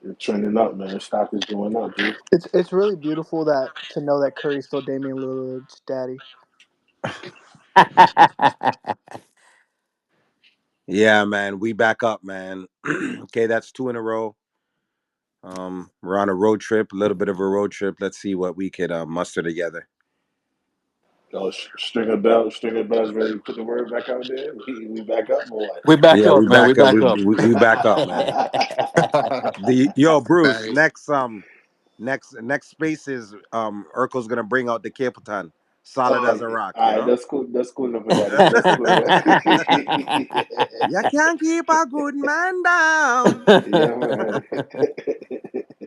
It's trending up, man. Stock is going up, dude. It's really beautiful that to know that Curry's still Damian Lillard's daddy. Yeah, man, we back up, man. Okay, that's two in a row. We're on a road trip, a little bit of a road trip. Let's see what we could muster together. Oh, Stringer Bell's ready to put the word back out there. We back up or what? We back Yeah, we up, man. We back up. back We up. we, we back up, man. The yo, Bruce. Right. Next space is Urkel's gonna bring out the Capleton, solid as a rock. All You right, know. that's cool. That's cool enough for daddy. That's cool enough. You can't keep a good man down. Yeah, man.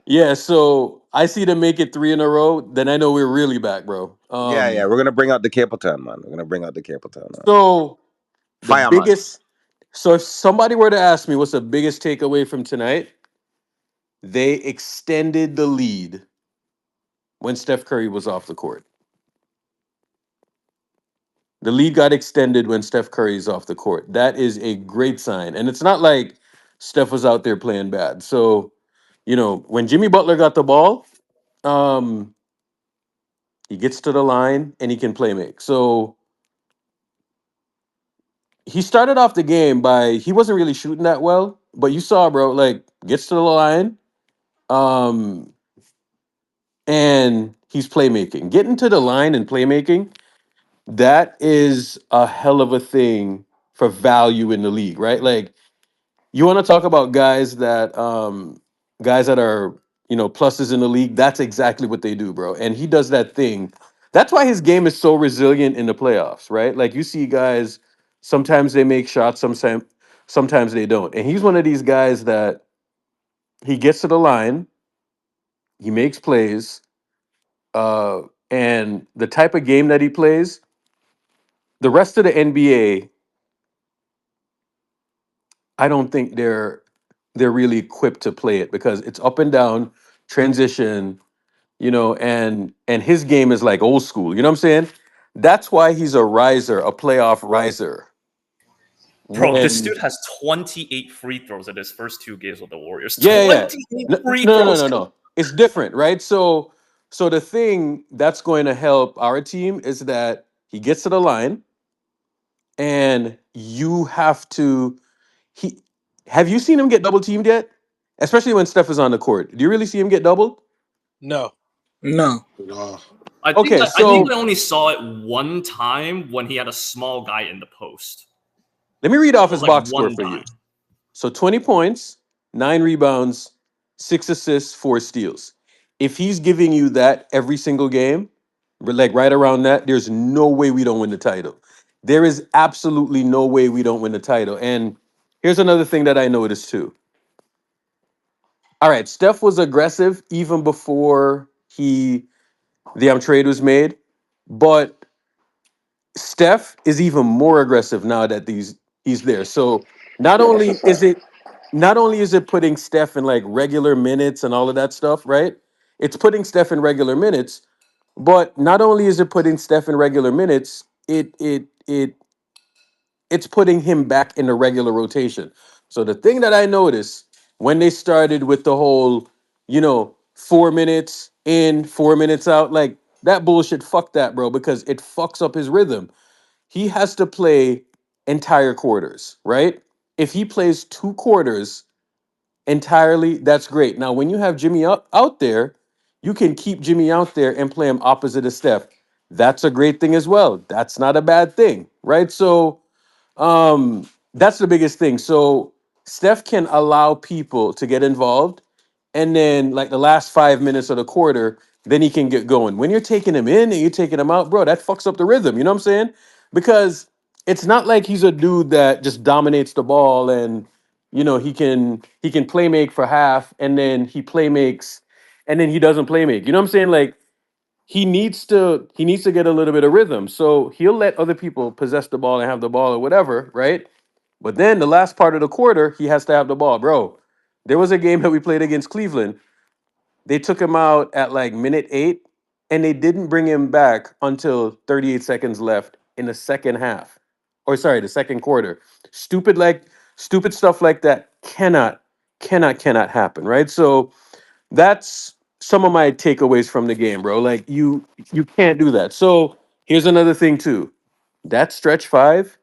Yeah, so I see them make it three in a row, then I know we're really back, bro. Yeah, yeah. We're gonna bring out the Capleton, man. We're gonna bring out the Capleton. So the Fireman. biggest so if somebody were to ask me what's the biggest takeaway from tonight, they extended the lead when Steph Curry was off the court. The lead got extended when Steph Curry's off the court. That is a great sign. And it's not like Steph was out there playing bad. So, when Jimmy Butler got the ball, um, he gets to the line and he can play make. So he started off the game by he wasn't really shooting that well, but you saw, bro, like gets to the line, um, and he's playmaking. Getting to the line and playmaking, that is a hell of a thing for value in the league, right? Like you want to talk about guys that are pluses in the league. That's exactly what they do, bro. And he does that thing. That's why his game is so resilient in the playoffs, right? Like you see guys, sometimes they make shots, sometimes they don't. And he's one of these guys that he gets to the line, he makes plays, uh, and the type of game that he plays, the rest of the NBA, I don't think they're really equipped to play it because it's up and down, transition, and his game is like old school. You know what I'm saying? That's why he's a riser, a playoff riser. Bro, this When dude has 28 free throws in his first two games with the Warriors. yeah, yeah, yeah. 28 No, free no, no, throws. no, no. It's different, right? So the thing that's going to help our team is that he gets to the line, and you have to. He have you seen him get double teamed yet? Especially when Steph is on the court. Do you really see him get doubled? No. No. No. Okay, I think so I only saw it one time when he had a small guy in the post. let me read off It was his like box score one for you. time. So 20 points, 9 rebounds, 6 assists, 4 steals. If he's giving you that every single game, like right around that, there's no way we don't win the title. There is absolutely no way we don't win the title. And here's another thing that I noticed too. All right, Steph was aggressive even before the trade was made, but Steph is even more aggressive now that he's there. So not Yeah, that's a only is fact. it not only is it putting Steph in like regular minutes and all of that stuff, right? It's putting Steph in regular minutes, but not only is it putting Steph in regular minutes, it's putting him back in the regular rotation. So the thing that I noticed when they started with the whole, 4 minutes in, 4 minutes out, like that bullshit, fuck that, bro, because it fucks up his rhythm. He has to play entire quarters, right? If he plays 2 quarters entirely, that's great. Now, when you have Jimmy out there, you can keep Jimmy out there and play him opposite of Steph. That's a great thing as well. That's not a bad thing, right? So, that's the biggest thing. So Steph can allow people to get involved, and then like the last 5 minutes of the quarter, then he can get going. When you're taking him in and you're taking him out, bro, that fucks up the rhythm. You know what I'm saying? Because it's not like he's a dude that just dominates the ball and he can play make for half and then he play makes and then he doesn't play make. You know what I'm saying? Like he needs to get a little bit of rhythm. So he'll let other people possess the ball and have the ball or whatever, right? But then the last part of the quarter, he has to have the ball, bro. There was a game that we played against Cleveland. They took him out at like minute 8, and they didn't bring him back until 38 seconds left in the second half. Or sorry, the second quarter. Stupid stuff like that cannot cannot happen, right? So that's some of my takeaways from the game, bro. Like you can't do that. So here's another thing too. That stretch five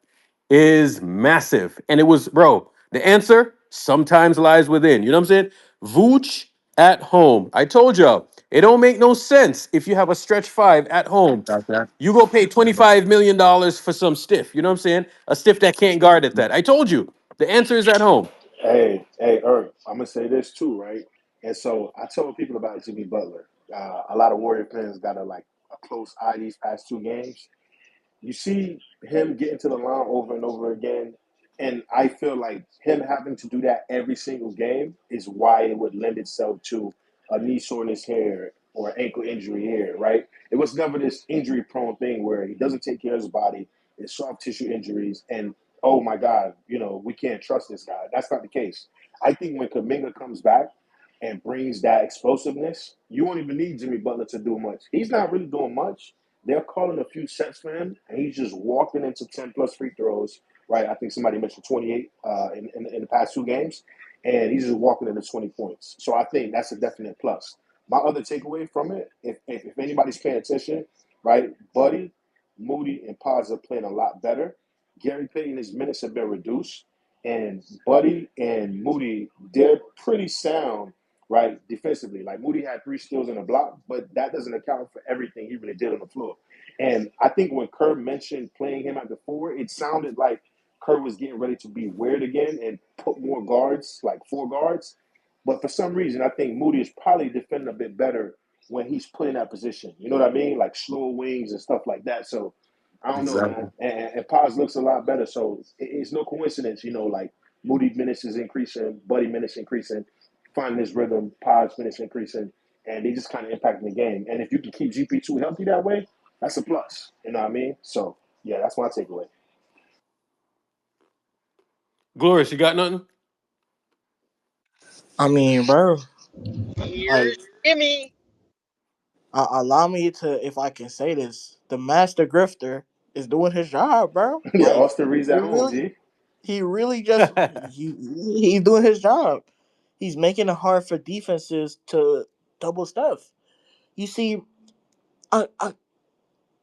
is massive. And it was, bro, the answer sometimes lies within. You know what I'm saying? Vooch at home. I told y'all, it don't make no sense if you have a stretch five at home. Okay. You go pay $25 million for some stiff. You know what I'm saying? A stiff that can't guard at that. I told you. The answer is at home. Hey, Earth, I'm gonna say this too, right? And so I told people about Jimmy Butler. A lot of Warrior fans got a close eye these past two games. You see him getting to the line over and over again, and I feel like him having to do that every single game is why it would lend itself to a knee soreness here or ankle injury here, right? It was never this injury prone thing where he doesn't take care of his body, it's soft tissue injuries, and oh my God, we can't trust this guy. That's not the case. I think when Kaminga comes back and brings that explosiveness, you won't even need Jimmy Butler to do much. He's not really doing much. They're calling a few sets for him, and he's just walking into 10 plus free throws, right? I think somebody mentioned 28 in the past two games, and he's just walking into 20 points. So I think that's a definite plus. My other takeaway from it, if anybody's paying attention, right, Buddy, Moody, and Pods are playing a lot better. Gary Payton, his minutes have been reduced, and Buddy and Moody, they're pretty sound, right, defensively. Like Moody had three steals and a block, but that doesn't account for everything he really did on the floor. And I think when Kerr mentioned playing him at the forward, it sounded like Kerr was getting ready to be weird again and put more guards, like four guards. But for some reason, I think Moody is probably defending a bit better when he's put in that position. You know what I mean? Like slow wings and stuff like that. So I don't know, man. Exactly. And Paz looks a lot better. So it's no coincidence, like Moody minutes is increasing, Buddy minutes increasing, finding his rhythm, Paz minutes increasing, and they just kind of impacting the game. And if you can keep GP2 healthy that way, that's a plus. You know what I mean? So yeah, that's my takeaway. Glorious, you got nothing? I mean, bro, Hear like, me. allow me to, if I can say this, the master grifter is doing his job, bro. Yeah, Like, Austin Reed's he at home, really, G. he really just he's doing his job. He's making it hard for defenses to double stuff. You see, I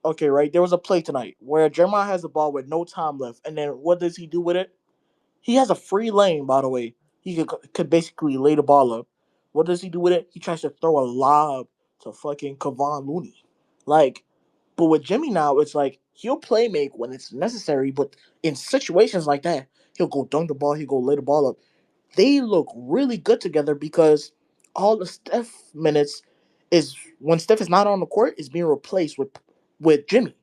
okay, right? There was a play tonight where Jeremiah has the ball with no time left, and then what does he do with it? He has a free lane, by the way. He could basically lay the ball up. What does he do with it? He tries to throw a lob to fucking Kevon Looney. Like, but with Jimmy now, it's like he'll play make when it's necessary, but in situations like that, he'll go dunk the ball, he'll go lay the ball up. They look really good together because all the Steph minutes is when Steph is not on the court is being replaced with Jimmy,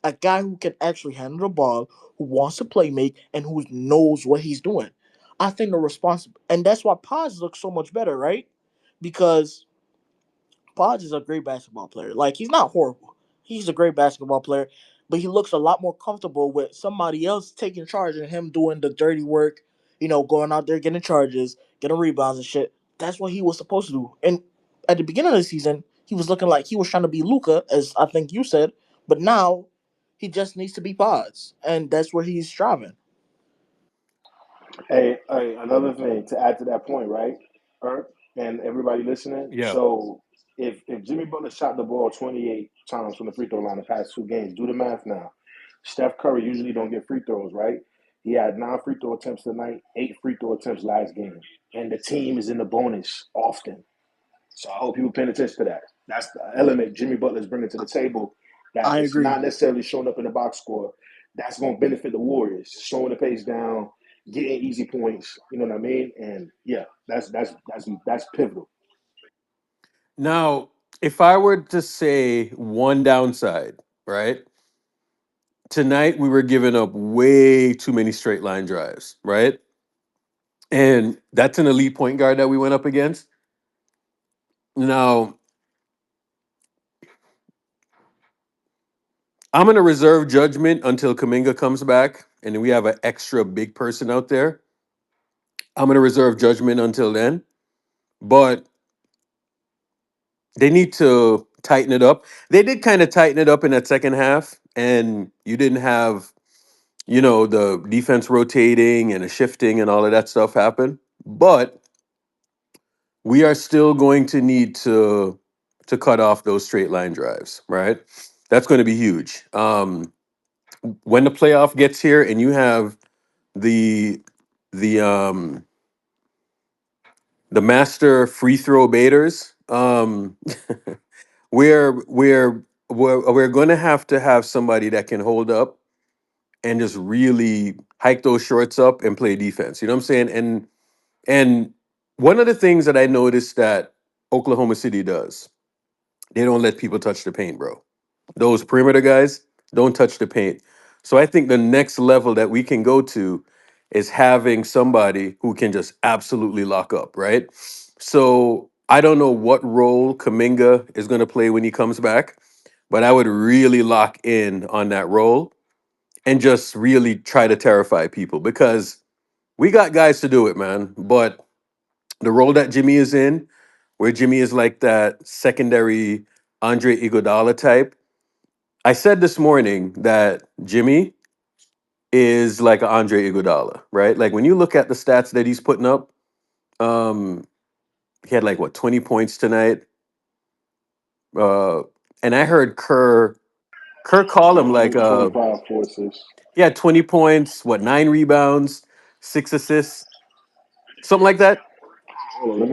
a guy who can actually handle the ball, who wants to play make, and who knows what he's doing. I think the response, and that's why Paz looks so much better, right? Because Podge is a great basketball player. Like he's not horrible. He's a great basketball player, but he looks a lot more comfortable with somebody else taking charge and him doing the dirty work. Going out there getting charges, getting rebounds and shit. That's what he was supposed to do. And at the beginning of the season, he was looking like he was trying to be Luca, as I think you said. But now he just needs to be Pods, and that's where he's striving. Hey, another thing to add to that point, right? Erk and everybody listening. Yeah. So if Jimmy Butler shot the ball 28 times from the free throw line the past two games, do the math now. Steph Curry usually don't get free throws, right? He had 9 free throw attempts tonight, 8 free throw attempts last game, and the team is in the bonus often. So I hope people paying attention to that. That's the element Jimmy Butler's bringing to the table that I is agree. not necessarily showing up in the box score. That's going to benefit the Warriors, slowing the pace down, getting easy points. You know what I mean? And yeah, that's pivotal. Now, if I were to say one downside, right? Tonight we were giving up way too many straight line drives, right? And that's an elite point guard that we went up against. Now, I'm going to reserve judgment until Kaminga comes back and we have an extra big person out there. I'm going to reserve judgment until then. But they need to tighten it up. They did kind of tighten it up in that second half, and you didn't have, the defense rotating and a shifting and all of that stuff happen. But we are still going to need to cut off those straight line drives, right? That's going to be huge. When the playoff gets here and you have the the um the master free throw baiters, we're we're we're going to have somebody that can hold up and just really hike those shorts up and play defense. You know what I'm saying? And one of the things that I noticed that Oklahoma City does, they don't let people touch the paint, bro. Those perimeter guys don't touch the paint. So I think the next level that we can go to is having somebody who can just absolutely lock up, right? So I don't know what role Kaminga is going to play when he comes back, but I would really lock in on that role and just really try to terrify people because we got guys to do it, man. But the role that Jimmy is in, where Jimmy is like that secondary Andre Iguodala type, I said this morning that Jimmy is like an Andre Iguodala, right? Like when you look at the stats that he's putting up, um, he had like what 20 points tonight, uh, and I heard Kerr call him like 25, 4 assists. he had 20 points, what 9 rebounds, 6 assists, something like that. Hold on,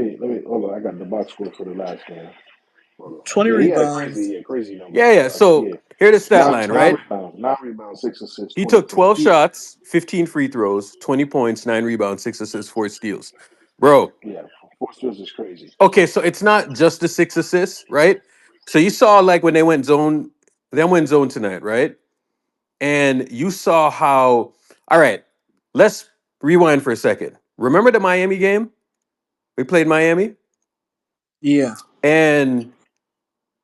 hold on. I got the box score for the last game. Hold on. 20 Yeah, he had rebounds. crazy numbers. Yeah, yeah. So Yeah, here the stat line, nine right? rebounds, 6 assists, He 20 took 12 points. Yeah, shots, 15 free throws, 20 points, 9 rebounds, 6 assists, 4 steals. Bro, Yeah, 4 steals is crazy. okay, so it's not just the 6 assists, right? So you saw like when they went zone tonight, right? And you saw how, all right, let's rewind for a second. Remember the Miami game? We played Miami yeah, and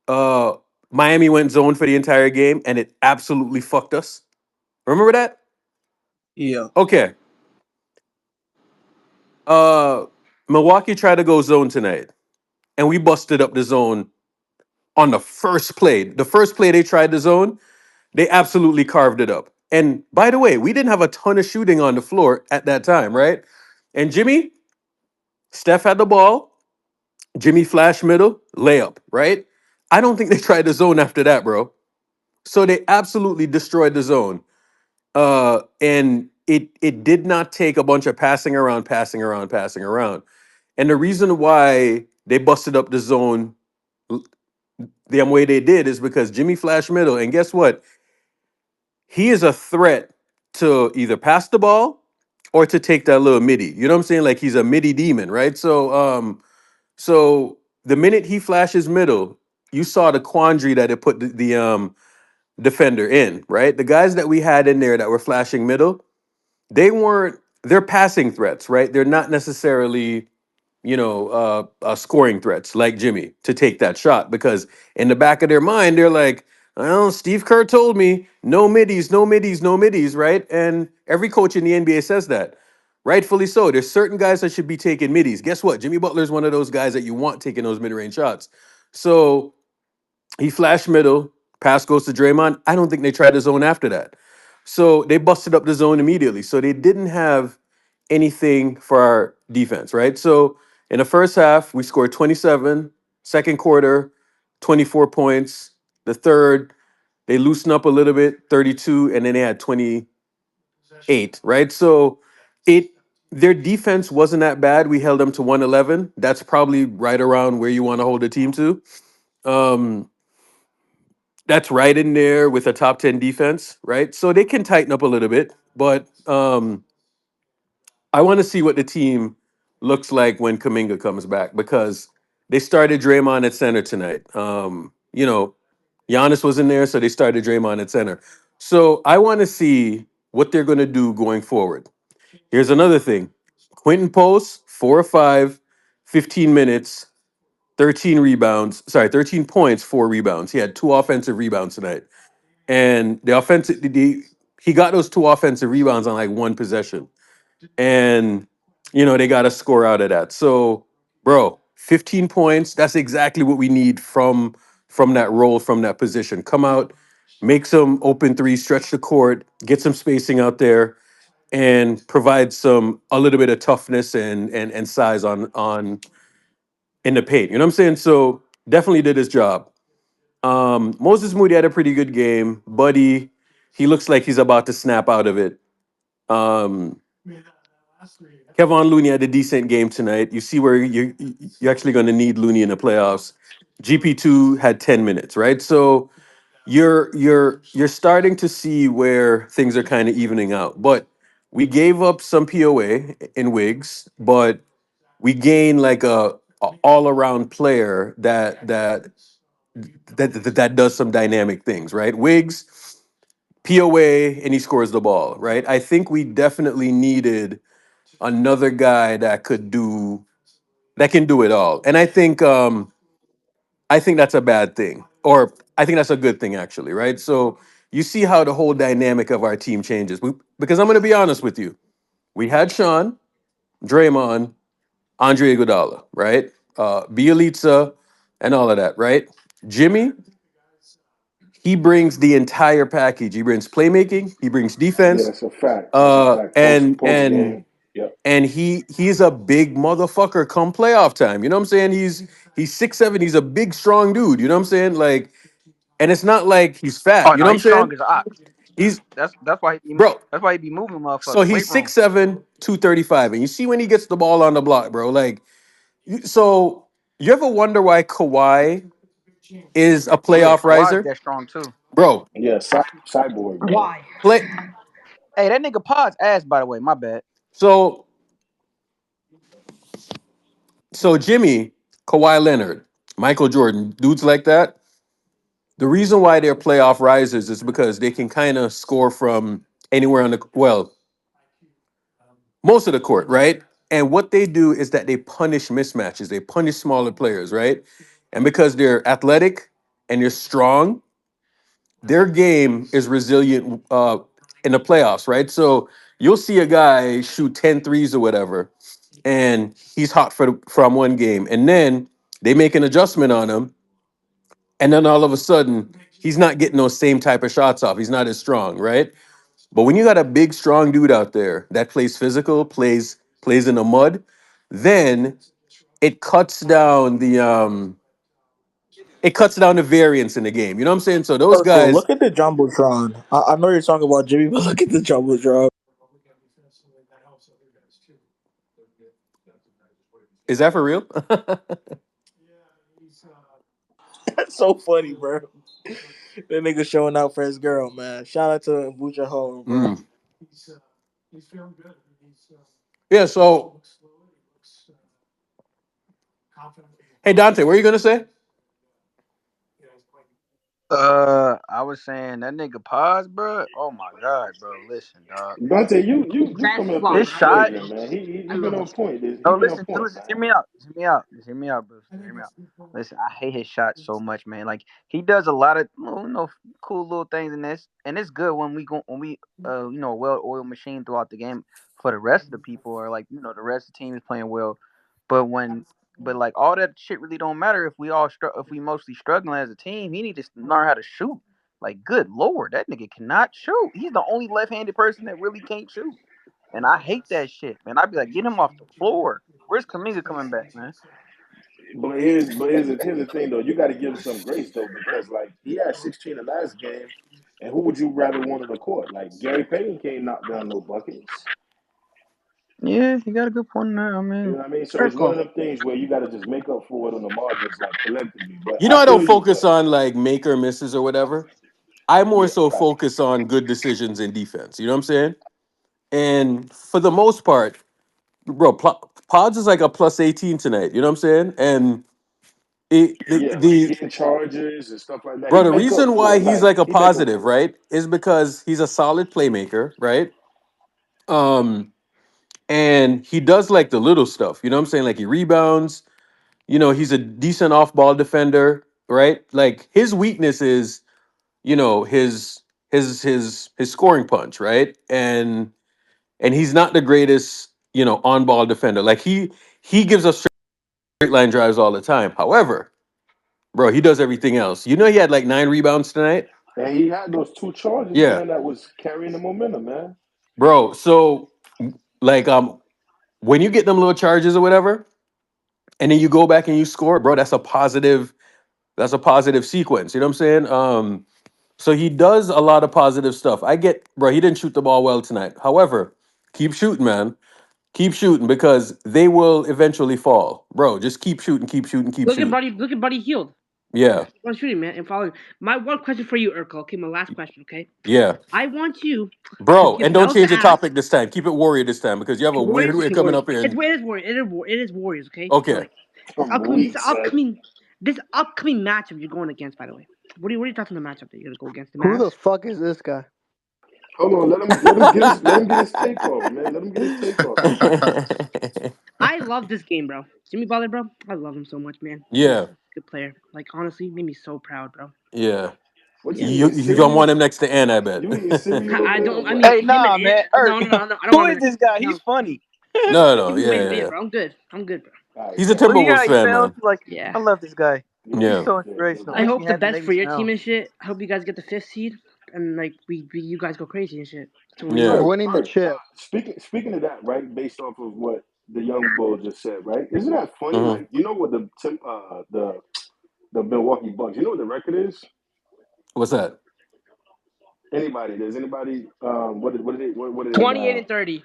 uh Miami went zone for the entire game and it absolutely fucked us. Remember that? yeah, Okay. Uh Milwaukee tried to go zone tonight and we busted up the zone on the first play. The first play they tried the zone, they absolutely carved it up. And by the way, we didn't have a ton of shooting on the floor at that time, right? And Jimmy, Steph had the ball. Jimmy flash middle, layup, right? I don't think they tried the zone after that, bro. So they absolutely destroyed the zone. And it did not take a bunch of passing around, passing around, passing around. And the reason why they busted up the zone the way they did is because Jimmy flash middle, and guess what? He is a threat to either pass the ball or to take that little midi. You know what I'm saying? Like he's a midi demon, right? So the minute he flashes middle, you saw the quandary that it put the defender in, right? The guys that we had in there that were flashing middle, they're passing threats, right? They're not necessarily scoring threats like Jimmy to take that shot because in the back of their mind, they're like, well, Steve Kerr told me no middies, no middies, no middies, right? And every coach in the NBA says that. Rightfully so. There's certain guys that should be taking middies. Guess what? Jimmy Butler is one of those guys that you want taking those mid-range shots. So he flashed middle, pass goes to Draymond. I don't think they tried the zone after that. So they busted up the zone immediately. So they didn't have anything for our defense, right? So in the first half, we scored 27. Second quarter, 24 points. The third, they loosened up a little bit, 32, and then they had 28, right? So it their defense wasn't that bad. We held them to 111. That's probably right around where you want to hold a team to. Um, that's right in there with a top 10 defense, right? So they can tighten up a little bit, but I want to see what the team looks like when Kaminga comes back because they started Draymond at center tonight. Giannis was in there, so they started Draymond at center. So I want to see what they're going to do going forward. Here's another thing. Quentin Post, 4 or 5, 15 minutes, 13 rebounds. Sorry, 13 points, 4 rebounds. He had 2 offensive rebounds tonight. And he got those 2 offensive rebounds on like one possession. And they got a score out of that. So, bro, 15 points, that's exactly what we need from that role, from that position. Come out, make some open threes, stretch the court, get some spacing out there, and provide a little bit of toughness and size in the paint. You know what I'm saying? So definitely did his job. Moses Moody had a pretty good game. Buddy, he looks like he's about to snap out of it. Um, Kevon Looney had a decent game tonight. You see where you're actually going to need Looney in the playoffs. GP2 had 10 minutes, right? So you're starting to see where things are kind of evening out. But we gave up some POA in Wigs, but we gained like a all around player that does some dynamic things, right? Wiggs, POA, and he scores the ball, right? I think we definitely needed another guy that can do it all. And I think that's a bad thing. Or I think that's a good thing actually, right? So you see how the whole dynamic of our team changes. Because I'm gonna be honest with you. We had Sean, Draymond, Andre Iguodala, right? Bielitsa, and all of that, right? Jimmy, he brings the entire package. He brings playmaking, he brings Yeah, defense, that's a fact. That's a fact. Post and game. Yep. he's a big motherfucker come playoff time. You know what I'm saying? He's 6'7", he's a big strong dude. You know what I'm saying? Like, and it's not like he's fat. Oh You no, know what I'm he's saying? strong as an ox. He's That's why he be bro. that's why he be moving So motherfuckers. he's Weight room. 6'7", 235, and you see when he gets the ball on the block, bro. Like, so you ever wonder why Kawhi is a Yeah, playoff Kawhi's riser, that strong too. bro? Yeah, cyborg, bro. Why? Play Hey, that nigga Pod's ass, by the way. My bad. so Jimmy, Kawhi Leonard, Michael Jordan, dudes like that. The reason why they're playoff risers is because they can kind of score from anywhere on the most of the court, right? And what they do is that they punish mismatches. They punish smaller players, right? And because they're athletic and they're strong, their game is resilient in the playoffs, right? So you'll see a guy shoot 10 threes or whatever, and he's hot from one game. And then they make an adjustment on him, and then all of a sudden, he's not getting those same type of shots off. He's not as strong, right? But when you got a big, strong dude out there that plays physical, plays in the mud, then it cuts down the variance in the game. You know what I'm saying? So those Also, guys, look at the jumbotron. I know you're talking about Jimmy, but look at the jumbotron. is that for real? That's so funny, bro. That nigga showing out for his girl, man. Shout out to Bucha Ho, bro. Mm. Yeah. So, hey Dante, what are you gonna say? I was saying that nigga Pod's, bro. Oh my god, bro. Listen, dog. Dante, you That's coming up here His fly. shot. flagrant, man. I He been love on it. point. He No, been on listen, point, listen, hear man. me out. Just hear me out. Just hear me out, bro. Just hear me out. Listen, I hate his shot so much, man. Like he does a lot of cool little things in this, and it's good when we well oiled machine throughout the game for the rest of the people or like the rest of the team is playing well, but like all that shit really don't matter if if we mostly struggling as a team. He need to learn how to shoot. Like, good lord, that nigga cannot shoot. He's the only left-handed person that really can't shoot. And I hate that shit, man. I'd be like, get him off the floor. Where's Kaminga coming back, man? Here's the thing though. You got to give him some grace though, because like he had 16 the last game, and who would you rather want on the court? Like Gary Payton can't knock down no buckets. Yeah, he got a good point there. I You know mean, what I mean? So fair it's one call. of them things where you got to just make up for it on the margins, like collectively. But You know, I I feel don't you. focus on like make or misses or whatever. I more Yeah, so facts. focus on good decisions in defense. You know what I'm saying? And for the most part, bro, Pods is like a plus 18 tonight. You know what I'm saying? And Yeah, like getting charges and stuff like that. He bro, the make up reason for why it. he's Like like a he make up positive, for it. right, is because he's a solid playmaker, right? Um, and he does like the little stuff. You know what I'm saying? Like he rebounds. You know, he's a decent off-ball defender, right? Like his weakness is, his scoring punch, right? And he's not the greatest, on-ball defender. Like he gives us straight line drives all the time. However, bro, he does everything else. You know, he had like 9 rebounds tonight. And he had those two charges, Yeah, man, that was carrying the momentum, man. bro. So like when you get them little charges or whatever, and then you go back and you score, bro. That's a positive sequence. You know what I'm saying? So he does a lot of positive stuff. I get, bro. He didn't shoot the ball well tonight. However, keep shooting, man. Keep shooting because they will eventually fall, bro. Just keep shooting, keep shooting, keep shooting. Look at Buddy Healed. Yeah, Keep on shooting, man, and following. My one question for you, Urkel. Okay, my last question. Okay, yeah, I want you to bro. give And don't Bells change the the ass. topic this time. Keep it Warrior this time because you have a Okay, weird Warriors. way Okay, coming Warriors. up here. And It is Warriors. Okay, but okay, like I'm weak, son. this upcoming matchup you're going against. By the way, what are your thoughts on the matchup that you're gonna go against the Who Mavs? the fuck is this guy? Hold on, let him get his take off, man. Let him get his take off, man. I love this game, bro. Jimmy Butler, bro. I love him so much, man. He's yeah, such a good player. Like honestly, made me so proud, bro. yeah. What you Yeah. being You don't want serious? him next to Ann, I bet. You being silly a little I bit or don't. I what? mean, Hey, him and nah, it. man. Ert, No. I don't who want is him. this guy? He's No, funny. No, give me yeah, Wayne yeah, Bam, yeah. bro. I'm good, bro. All right, He's a go ahead. Look at how Timberwolves he fan, sounds. man. Like, Yeah. I love this guy. Yeah, He's Yeah, so yeah, inspirational. I go Makes me hope the happy. best Makes for me your team smile. and shit. I hope you guys get the fifth seed and like we you guys go crazy and shit. That's what we yeah. want. Art, Winning the Art. chip. Speaking of that, right? Based off of what the young bull just said, right? Isn't that funny? Hmm. Like, you know what the Milwaukee Bucks? You know what the record is? What's that? Anybody? Does anybody? What are they 28 now? and 30.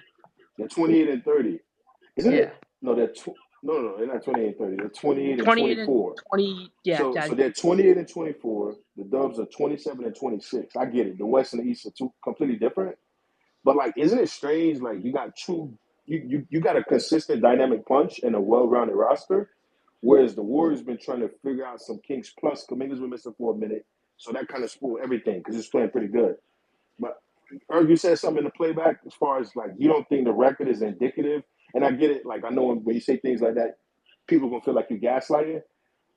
They're 28-30. Isn't Yeah. it? No, no. They're not 28-30. They're 28 and 28 and 24. 20. Yeah, So Dad. they're 28 and 24. The Dubs are 27 and 26. I get it. The West and the East are two completely different. But like, isn't it strange? Like, you got a consistent dynamic punch and a well-rounded roster, whereas the Warriors been trying to figure out some kinks. Plus, Kaminga's been missing for a minute, so that kind of spoiled everything because it's playing pretty good. But Erg, you said something in the playback as far as like you don't think the record is indicative, and I get it. Like I know when you say things like that, people gonna feel like you gaslighting.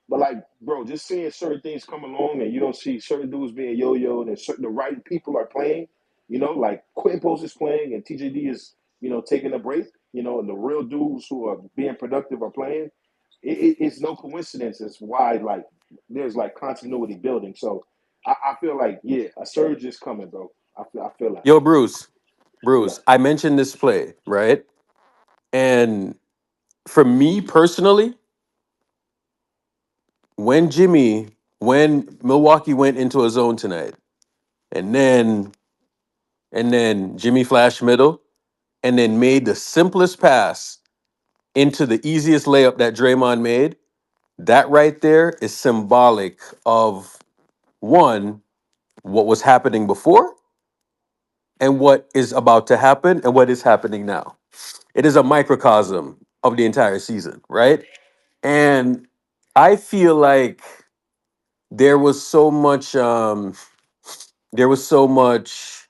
But like, bro, just seeing certain things come along and you don't see certain dudes being yo-yoed and the right people are playing, like Quentin Post is playing and TJD is, taking a break, and the real dudes who are being productive are playing. It's no coincidence as why like there's like continuity building. So I feel like yeah, a surge is coming, bro. I feel that. Yo, Bruce, Yeah. I mentioned this play, right? And for me personally, when Milwaukee went into a zone tonight, and then Jimmy flashed middle, and then made the simplest pass into the easiest layup that Draymond made, that right there is symbolic of one, what was happening before, and what is about to happen, and what is happening now. It is a microcosm of the entire season, right? And I feel like there was so much there was so much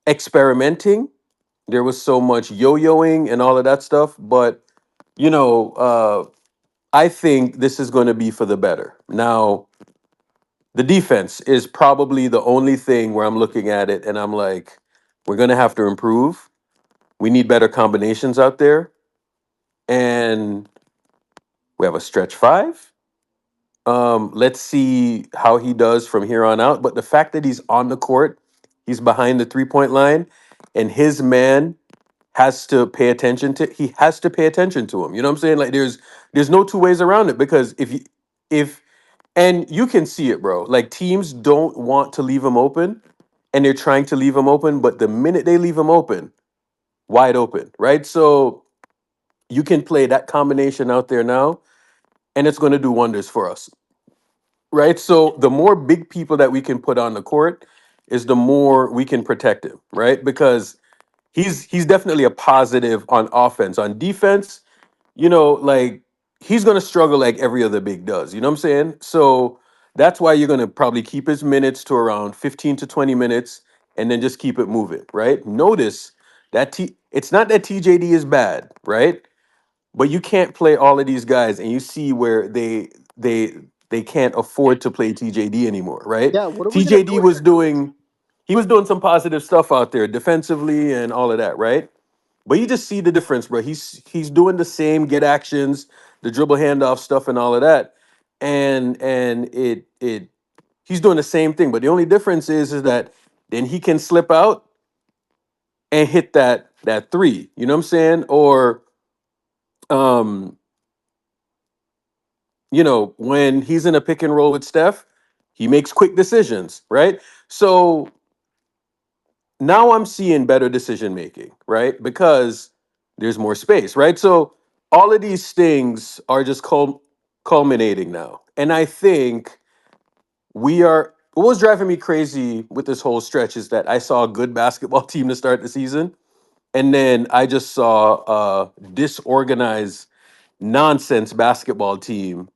experimenting, there was so much yo-yoing and all of that stuff, but you know, I think this is going to be for the better. Now, the defense is probably the only thing where I'm looking at it and I'm like, we're going to have to improve. We need better combinations out there. And we have a stretch five. Let's see how he does from here on out. But the fact that he's on the court, he's behind the 3-point line, and his man he has to pay attention to him. You know what I'm saying? Like there's no two ways around it because if and you can see it, bro. Like teams don't want to leave him open and they're trying to leave him open, but the minute they leave him open, wide open, right? So you can play that combination out there now and it's going to do wonders for us. Right? So the more big people that we can put on the court is the more we can protect him, right? Because he's definitely a positive on offense. On defense, like he's gonna struggle like every other big does. You know what I'm saying? So that's why you're gonna probably keep his minutes to around 15 to 20 minutes and then just keep it moving, right? Notice that it's not that TJD is bad, right? But you can't play all of these guys and you see where they they can't afford to play TJD anymore, right? Yeah, what are we gonna do TJD with was him? doing he was doing some positive stuff out there defensively and all of that, right? But you just see the difference, bro. He's doing the same get actions, the dribble handoff stuff, and all of that, and it he's doing the same thing. But the only difference is that then he can slip out and hit that three. You know what I'm saying? Or um when he's in a pick and roll with Steph, he makes quick decisions, right? So now I'm seeing better decision making, right? Because there's more space, right? So all of these things are just culminating now. And I think what was driving me crazy with this whole stretch is that I saw a good basketball team to start the season. And then I just saw a disorganized nonsense basketball team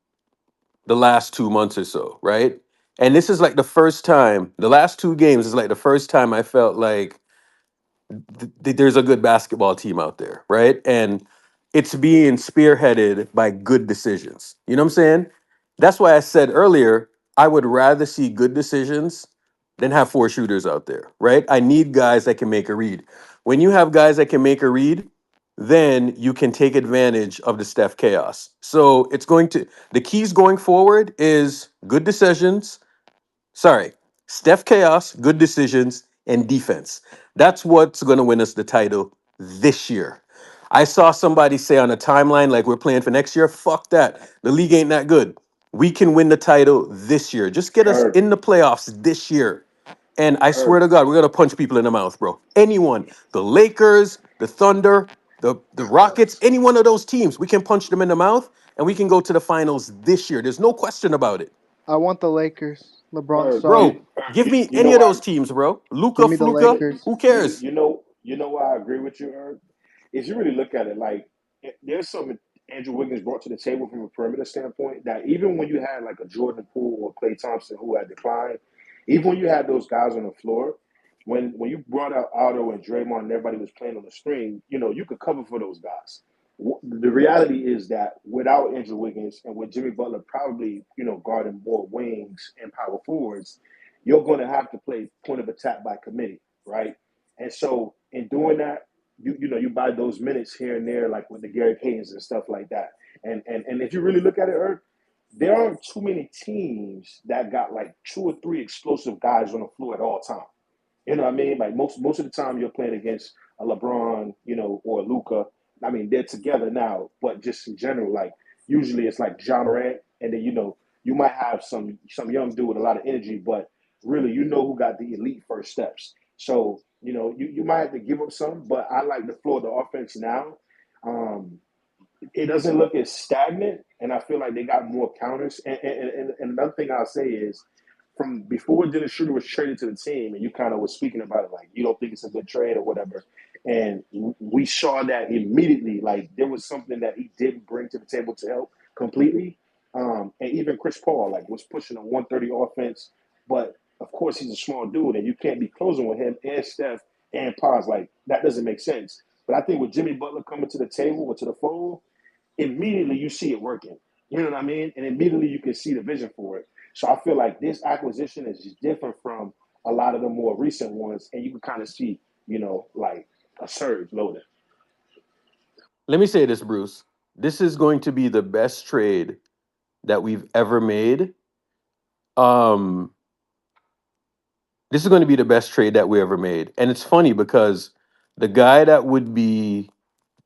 the last 2 months or so, right? And this is like the first time, the last two games is like the first time I felt like there's a good basketball team out there, right? And it's being spearheaded by good decisions. You know what I'm saying? That's why I said earlier, I would rather see good decisions than have four shooters out there, right? I need guys that can make a read. When you have guys that can make a read, then you can take advantage of the Steph chaos. So the keys going forward is good decisions. Sorry, Steph chaos, good decisions, and defense. That's what's going to win us the title this year. I saw somebody say on a timeline, like we're playing for next year. Fuck that. The league ain't that good. We can win the title this year. Just get us Herb, in the playoffs this year. And I swear Herb, to God, we're going to punch people in the mouth, bro. Anyone, the Lakers, the Thunder, the Herb. Rockets, any one of those teams, we can punch them in the mouth and we can go to the finals this year. There's no question about it. I want the Lakers. LeBron, Herb, sorry. Bro, give me you know any of why? those teams, bro. Luca, Give me the Fluka, Lakers. who cares? You know why I agree with you, Herb. If you really look at it, like there's something Andrew Wiggins brought to the table from a perimeter standpoint that even when you had like a Jordan Poole or Klay Thompson who had declined, even when you had those guys on the floor, when you brought out Otto and Draymond and everybody was playing on the string, you could cover for those guys. The reality is that without Andrew Wiggins and with Jimmy Butler probably guarding more wings and power forwards, you're going to have to play point of attack by committee, right? And so in doing that, you buy those minutes here and there, like with the Gary Paytons and stuff like that. And if you really look at it, Eric, there aren't too many teams that got like two or three explosive guys on the floor at all times. You know what I mean? Like most of the time you're playing against a LeBron, or a Luca. I mean, they're together now, but just in general, like usually it's like John Morant, and then you might have some young dude with a lot of energy, but really who got the elite first steps. So you might have to give up some, but I like the floor, the offense now. Um, it doesn't look as stagnant, and I feel like they got more counters. And another thing I'll say is, from before Dennis Schroeder was traded to the team, and you kind of was speaking about it, like you don't think it's a good trade or whatever, and we saw that immediately. Like there was something that he didn't bring to the table to help completely. And even Chris Paul, like, was pushing a 130 offense, but of course he's a small dude, and you can't be closing with him and Steph and Paz. Like that doesn't make sense. But I think with Jimmy Butler coming to the table or to the fold, immediately you see it working. You know what I mean? And immediately you can see the vision for it. So I feel like this acquisition is just different from a lot of the more recent ones, and you can kind of see, like a surge loaded. Let me say this, Bruce. This is going to be the best trade that we've ever made. Um, this is going to be the best trade that we ever made. And it's funny because the guy that would be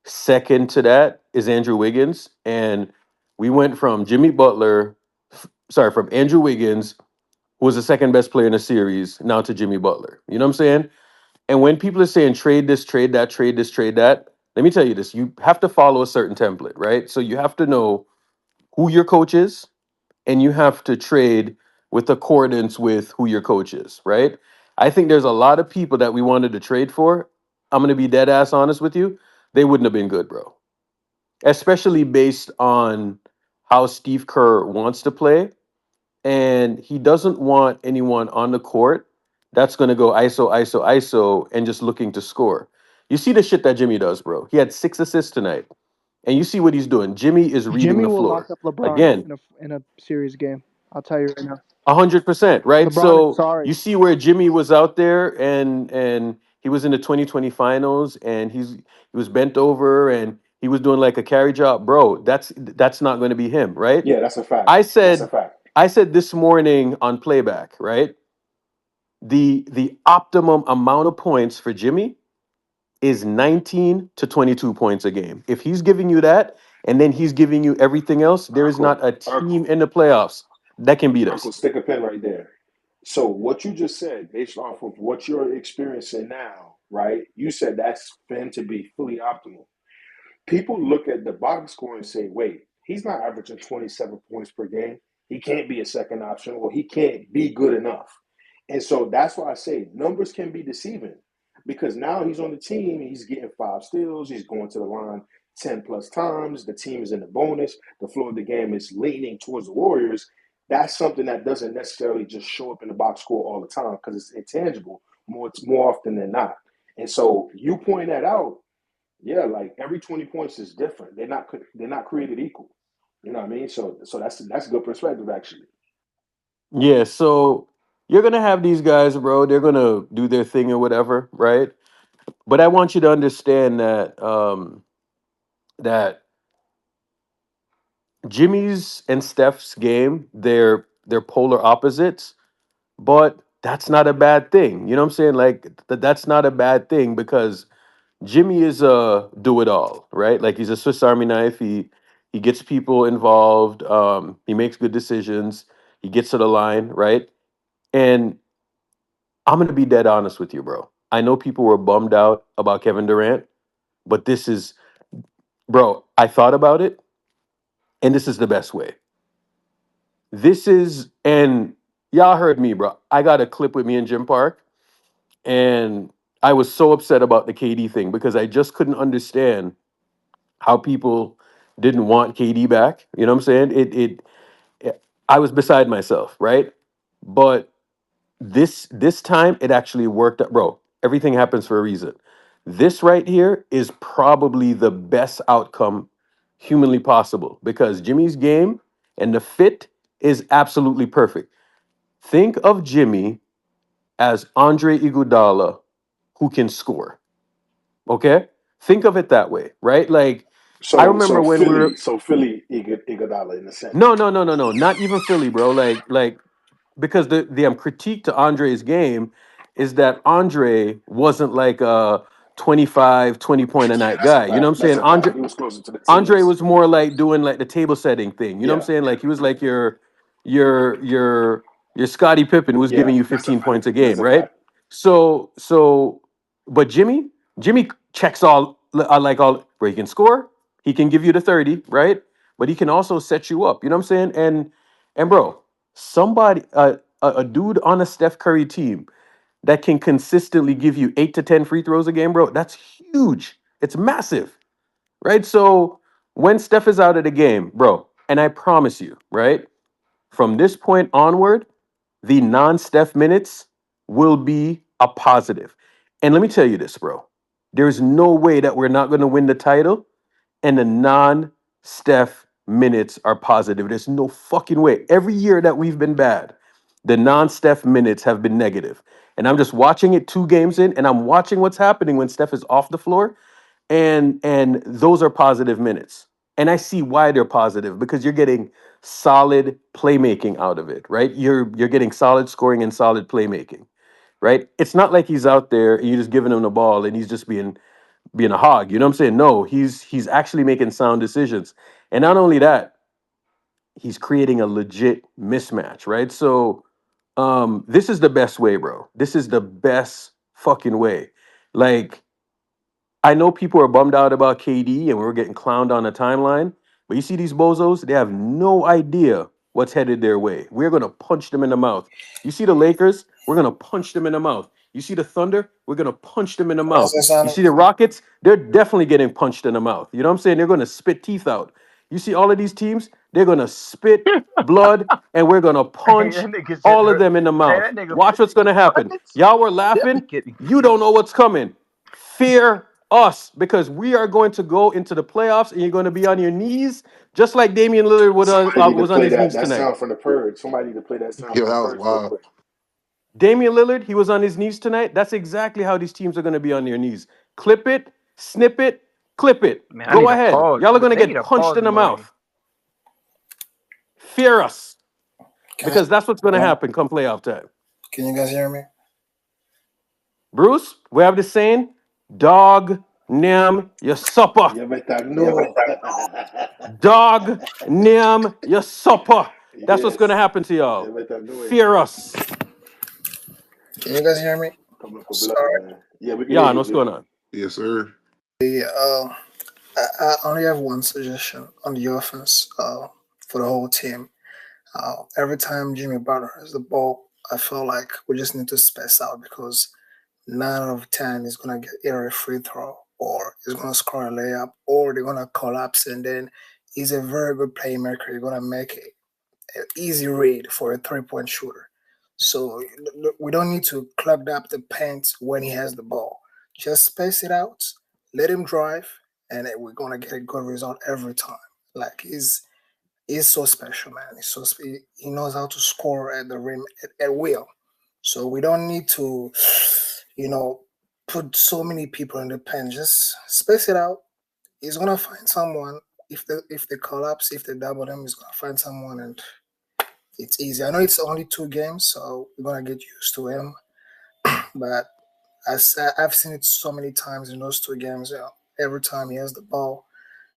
second to that is Andrew Wiggins. And we went from from Andrew Wiggins, who was the second best player in the series, now to Jimmy Butler. You know what I'm saying? And when people are saying trade this, trade that, trade this, trade that, let me tell you this: you have to follow a certain template, right? So you have to know who your coach is, and you have to trade with accordance with who your coach is, right? I think there's a lot of people that we wanted to trade for. I'm gonna be dead ass honest with you. They wouldn't have been good, bro. Especially based on how Steve Kerr wants to play, and he doesn't want anyone on the court that's going to go ISO, ISO, ISO, and just looking to score. You see the shit that Jimmy does, bro. He had 6 assists tonight, and you see what he's doing. Jimmy is reading Jimmy the will lock floor up LeBron again. in a series game. I'll tell you right now. 100%, right? LeBron is So sorry. you see where Jimmy was out there, and he was in the 2020 finals, and he was bent over, and he was doing like a carry job, bro. That's not going to be him, right? Yeah, that's a fact. I That's a said fact. I said this morning on playback, right? The optimum amount of points for Jimmy is 19 to 22 points a game. If he's giving you that, and then he's giving you everything else, there is not Urkel, a Urkel, team in the playoffs that can beat us. Urkel, stick a pin right there. So what you just said, based off of what you're experiencing now, right? You said that's for him to be fully optimal. People look at the box score and say, wait, he's not averaging 27 points per game. He can't be a second option or he can't be good enough. And so that's why I say numbers can be deceiving because now he's on the team, he's getting 5 steals, he's going to the line 10 plus times, the team is in the bonus, the flow of the game is leaning towards the Warriors. That's something that doesn't necessarily just show up in the box score all the time because it's intangible more often than not. And so you point that out, yeah, like every 20 points is different. They're not created equal. You know what I mean? So that's a good perspective actually. Yeah, so you're gonna have these guys, bro. They're gonna do their thing or whatever, right? But I want you to understand that that Jimmy's and Steph's game, they're polar opposites, but that's not a bad thing. You know what I'm saying? Like that's not a bad thing because Jimmy is a do it all, right? Like he's a Swiss Army knife. He gets people involved. He makes good decisions. He gets to the line, right? And I'm gonna be dead honest with you, bro. I know people were bummed out about Kevin Durant, but this is, bro. I thought about it, and this is the best way. This is, and y'all heard me, bro. I got a clip with me in Jim Park, and I was so upset about the KD thing because I just couldn't understand how people didn't want KD back. You know what I'm saying? I was beside myself, right? But this time it actually worked out, bro. Everything happens for a reason. This right here is probably the best outcome humanly possible because Jimmy's game and the fit is absolutely perfect. Think of Jimmy as Andre Iguodala who can score. Okay? Think of it that way, right? Like I So remember so when we Philly, were so Philly Iguodala in a sense. no, no, no, no, no, not even Philly, bro. Like because the critique to Andre's game is that Andre wasn't like a 25, 20 point a Yeah, night that's a guy. You know what fact. I'm That's saying? a fact. He was closer to the Andre teams. was more like doing like the table setting thing. You know what I'm Yeah, saying? Like he was like your your Scottie Pippen who was yeah, giving you that's a 15 fact. points a That's game, a right? fact. So but Jimmy checks like all where he can score, he can give you the 30, right? But he can also set you up. You know what I'm saying? And bro, somebody a dude on a Steph Curry team that can consistently give you 8 to 10 free throws a game, bro, that's huge. It's massive, right? So when Steph is out of the game, bro, and I promise you, right, from this point onward, the non-Steph minutes will be a positive. And let me tell you this, bro. There's no way that we're not going to win the title and the non-Steph minutes are positive. There's no fucking way. Every year that we've been bad, the non-Steph minutes have been negative. And I'm just watching it 2 games in, and I'm watching what's happening when Steph is off the floor, and those are positive minutes. And I see why they're positive because you're getting solid playmaking out of it, right? You're getting solid scoring and solid playmaking, right? It's not like he's out there and you're just giving him the ball and he's just being a hog. You know what I'm saying? No, he's actually making sound decisions. And not only that, he's creating a legit mismatch, right? So this is the best way, bro. This is the best fucking way. Like I know people are bummed out about KD and we're getting clowned on the timeline, but you see these bozos, they have no idea what's headed their way. We're going to punch them in the mouth. You see the Lakers, we're going to punch them in the mouth. You see the Thunder, we're going to punch them in the Can I mouth. say You something? see the Rockets, they're definitely getting punched in the mouth. You know what I'm saying? They're going to spit teeth out. You see all of these teams, they're going to spit blood and we're going to Hey, punch that nigga said, all of them in the hey, mouth. that nigga Watch what's Philly. going to What? happen. Y'all were I'm laughing. kidding. You don't know what's coming. Fear us because we are going to go into the playoffs and you're going to be on your knees just like Damian Lillard Somebody need to was on play his that knees that tonight. sound from the purge. Somebody need to play that sound Yo, from the that was purge real wild. quick. Damian Lillard, he was on his knees tonight. That's exactly how these teams are going to be on their knees. Clip it, snip it, clip it. Man, I Go need a ahead. pause. Y'all are going to They need get a punched pause in the emoji. mouth. Fear us Can I? because that's what's going to Can, happen come playoff time. can you guys hear me? Bruce, we have the saying, dog Name your supper. You better know. Dog, name your supper. That's what's gonna Yes. happen to You y'all. better know it. Fear us. Can you guys hear me? Coming for blood, Sorry. man. Yeah, we can hear Yeah, and you, what's G. going on? Yes, sir. Yeah, I only have one suggestion on the offense for the whole team. Every time Jimmy Butler has the ball, I feel like we just need to space out because 9 out of 10 is gonna get either a free throw or is gonna score a layup or they're gonna collapse and then he's a very good playmaker. He's gonna make it an easy read for a 3-point shooter. So we don't need to clog up the paint when he has the ball. Just space it out, let him drive, and we're gonna get a good result every time. Like he's so special, man. He knows how to score at the rim at will. So we don't need to, you know, put so many people in the pen. Just space it out. He's gonna find someone. If they collapse, if they double him, he's gonna find someone and it's easy. I know it's only 2 games, so we're gonna get used to him. But I've seen it so many times in those 2 games. Every time he has the ball,